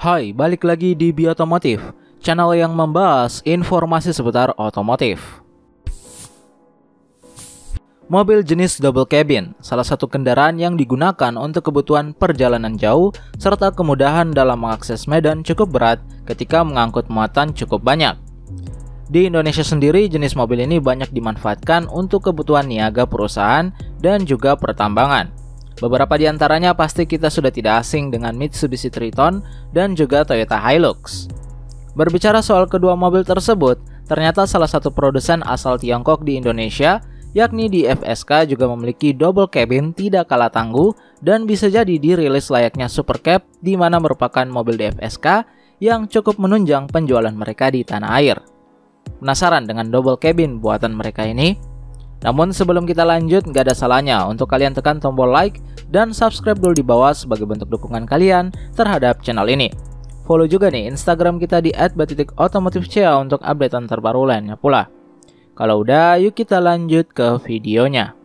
Hai, balik lagi di Biotomotif, channel yang membahas informasi seputar otomotif. Mobil jenis double cabin, salah satu kendaraan yang digunakan untuk kebutuhan perjalanan jauh serta kemudahan dalam mengakses medan cukup berat ketika mengangkut muatan cukup banyak. Di Indonesia sendiri, jenis mobil ini banyak dimanfaatkan untuk kebutuhan niaga perusahaan dan juga pertambangan. Beberapa di antaranya pasti kita sudah tidak asing dengan Mitsubishi Triton dan juga Toyota Hilux. Berbicara soal kedua mobil tersebut, ternyata salah satu produsen asal Tiongkok di Indonesia, yakni DFSK, juga memiliki double cabin tidak kalah tangguh dan bisa jadi dirilis layaknya Supercab, di mana merupakan mobil DFSK yang cukup menunjang penjualan mereka di tanah air. Penasaran dengan double cabin buatan mereka ini? Namun sebelum kita lanjut, gak ada salahnya untuk kalian tekan tombol like dan subscribe dulu di bawah sebagai bentuk dukungan kalian terhadap channel ini. Follow juga nih Instagram kita di @bat.otomotifca untuk updatean terbaru lainnya pula. Kalau udah, yuk kita lanjut ke videonya.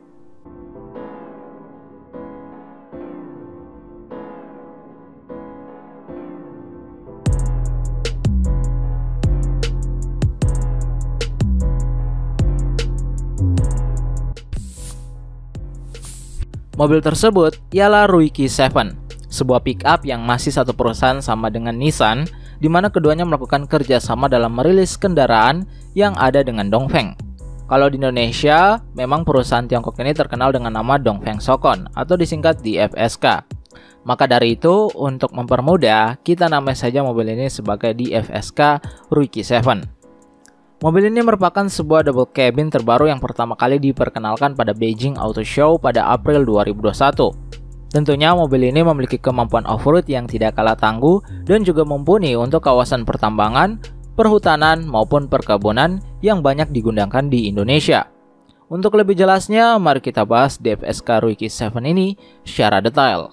Mobil tersebut ialah Ruiki 7, sebuah pick-up yang masih satu perusahaan sama dengan Nissan, di mana keduanya melakukan kerjasama dalam merilis kendaraan yang ada dengan Dongfeng. Kalau di Indonesia, memang perusahaan Tiongkok ini terkenal dengan nama Dongfeng Sokon atau disingkat DFSK. Maka dari itu, untuk mempermudah, kita namai saja mobil ini sebagai DFSK Ruiki 7. Mobil ini merupakan sebuah double cabin terbaru yang pertama kali diperkenalkan pada Beijing Auto Show pada April 2021. Tentunya mobil ini memiliki kemampuan off-road yang tidak kalah tangguh dan juga mumpuni untuk kawasan pertambangan, perhutanan maupun perkebunan yang banyak digunakan di Indonesia. Untuk lebih jelasnya, mari kita bahas DFSK Ruiki 7 ini secara detail.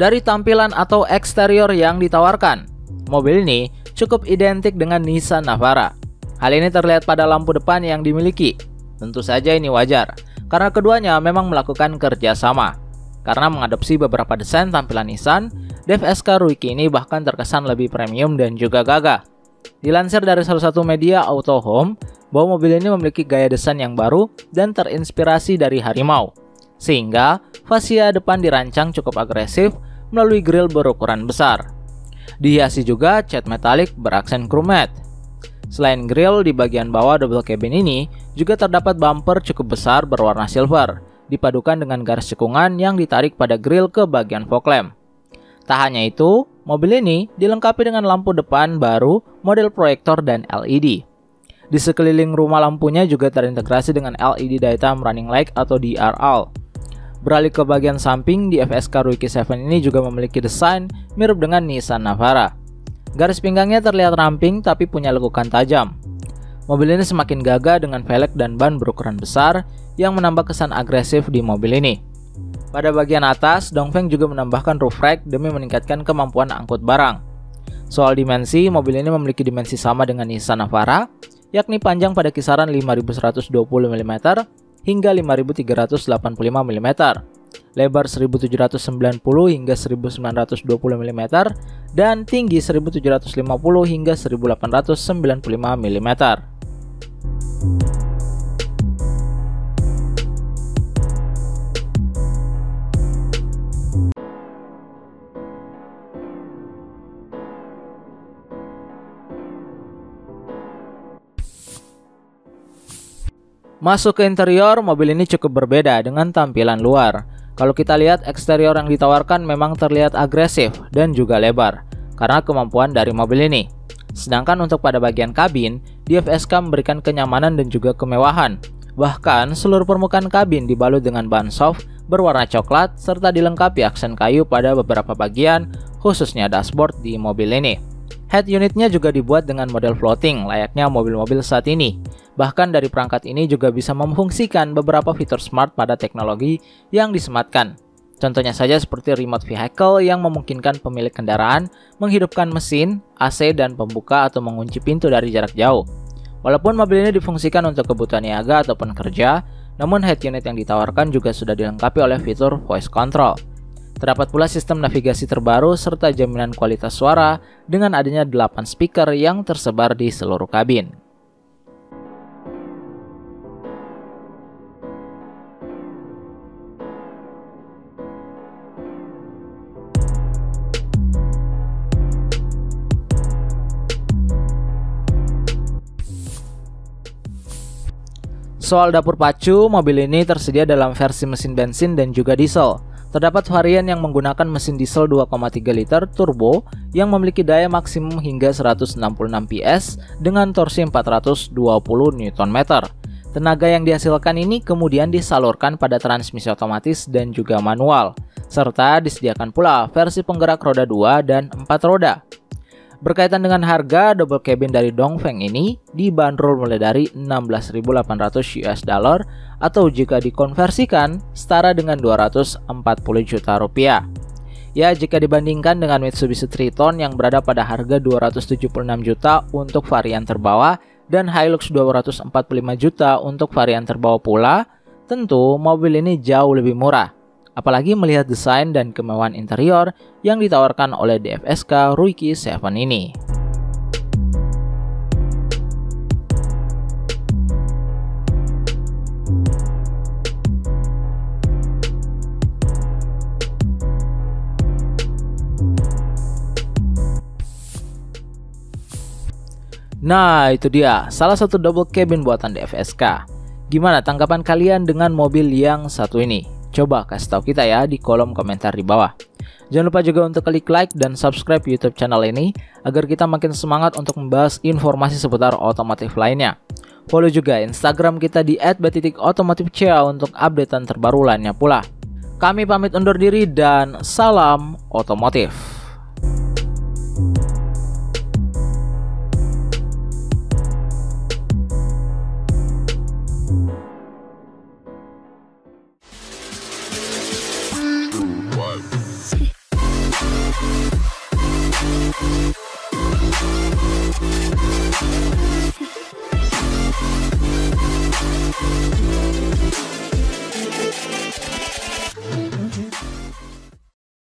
Dari tampilan atau eksterior yang ditawarkan, mobil ini cukup identik dengan Nissan Navara. Hal ini terlihat pada lampu depan yang dimiliki. Tentu saja ini wajar, karena keduanya memang melakukan kerjasama. Karena mengadopsi beberapa desain tampilan Nissan, DFSK Ruiki ini bahkan terkesan lebih premium dan juga gagah. Dilansir dari salah satu media Auto Home, bahwa mobil ini memiliki gaya desain yang baru dan terinspirasi dari harimau. Sehingga fascia depan dirancang cukup agresif melalui grill berukuran besar. Dihiasi juga cat metalik beraksen chrome matte. Selain grill, di bagian bawah double cabin ini juga terdapat bumper cukup besar berwarna silver, dipadukan dengan garis cekungan yang ditarik pada grill ke bagian fog lamp. Tak hanya itu, mobil ini dilengkapi dengan lampu depan baru model proyektor dan LED. Di sekeliling rumah lampunya juga terintegrasi dengan LED Daytime Running Light atau DRL. Beralih ke bagian samping, DFSK Ruiki 7 ini juga memiliki desain mirip dengan Nissan Navara. Garis pinggangnya terlihat ramping tapi punya lekukan tajam. Mobil ini semakin gagah dengan velg dan ban berukuran besar yang menambah kesan agresif di mobil ini. Pada bagian atas, Dongfeng juga menambahkan roof rack demi meningkatkan kemampuan angkut barang. Soal dimensi, mobil ini memiliki dimensi sama dengan Nissan Navara, yakni panjang pada kisaran 5120 mm hingga 5385 mm, lebar 1790 hingga 1920 mm, dan tinggi 1750 hingga 1895 mm. Masuk ke interior, mobil ini cukup berbeda dengan tampilan luar. Kalau kita lihat, eksterior yang ditawarkan memang terlihat agresif dan juga lebar karena kemampuan dari mobil ini. Sedangkan untuk pada bagian kabin, DFSK memberikan kenyamanan dan juga kemewahan. Bahkan seluruh permukaan kabin dibalut dengan ban soft berwarna coklat serta dilengkapi aksen kayu pada beberapa bagian, khususnya dashboard di mobil ini. Head unitnya juga dibuat dengan model floating layaknya mobil-mobil saat ini. Bahkan dari perangkat ini juga bisa memfungsikan beberapa fitur smart pada teknologi yang disematkan. Contohnya saja seperti remote vehicle yang memungkinkan pemilik kendaraan menghidupkan mesin, AC, dan pembuka atau mengunci pintu dari jarak jauh. Walaupun mobil ini difungsikan untuk kebutuhan niaga ataupun kerja, namun head unit yang ditawarkan juga sudah dilengkapi oleh fitur voice control. Terdapat pula sistem navigasi terbaru serta jaminan kualitas suara dengan adanya 8 speaker yang tersebar di seluruh kabin. Soal dapur pacu, mobil ini tersedia dalam versi mesin bensin dan juga diesel. Terdapat varian yang menggunakan mesin diesel 2,3 liter turbo yang memiliki daya maksimum hingga 166 PS dengan torsi 420 Nm. Tenaga yang dihasilkan ini kemudian disalurkan pada transmisi otomatis dan juga manual, serta disediakan pula versi penggerak roda 2 dan 4 roda. Berkaitan dengan harga, double cabin dari Dongfeng ini dibanderol mulai dari 16.800 US dollar atau jika dikonversikan setara dengan 240 juta rupiah. Ya, jika dibandingkan dengan Mitsubishi Triton yang berada pada harga 276 juta untuk varian terbawah dan Hilux 245 juta untuk varian terbawa pula, tentu mobil ini jauh lebih murah. Apalagi melihat desain dan kemewahan interior yang ditawarkan oleh DFSK Ruiki 7 ini. Nah, itu dia salah satu double cabin buatan DFSK. Gimana tanggapan kalian dengan mobil yang satu ini? Coba kasih tahu kita ya di kolom komentar di bawah. Jangan lupa juga untuk klik like dan subscribe YouTube channel ini agar kita makin semangat untuk membahas informasi seputar otomotif lainnya. Follow juga Instagram kita di @b.otomotifca untuk updatean terbaru lainnya pula. Kami pamit undur diri dan salam otomotif.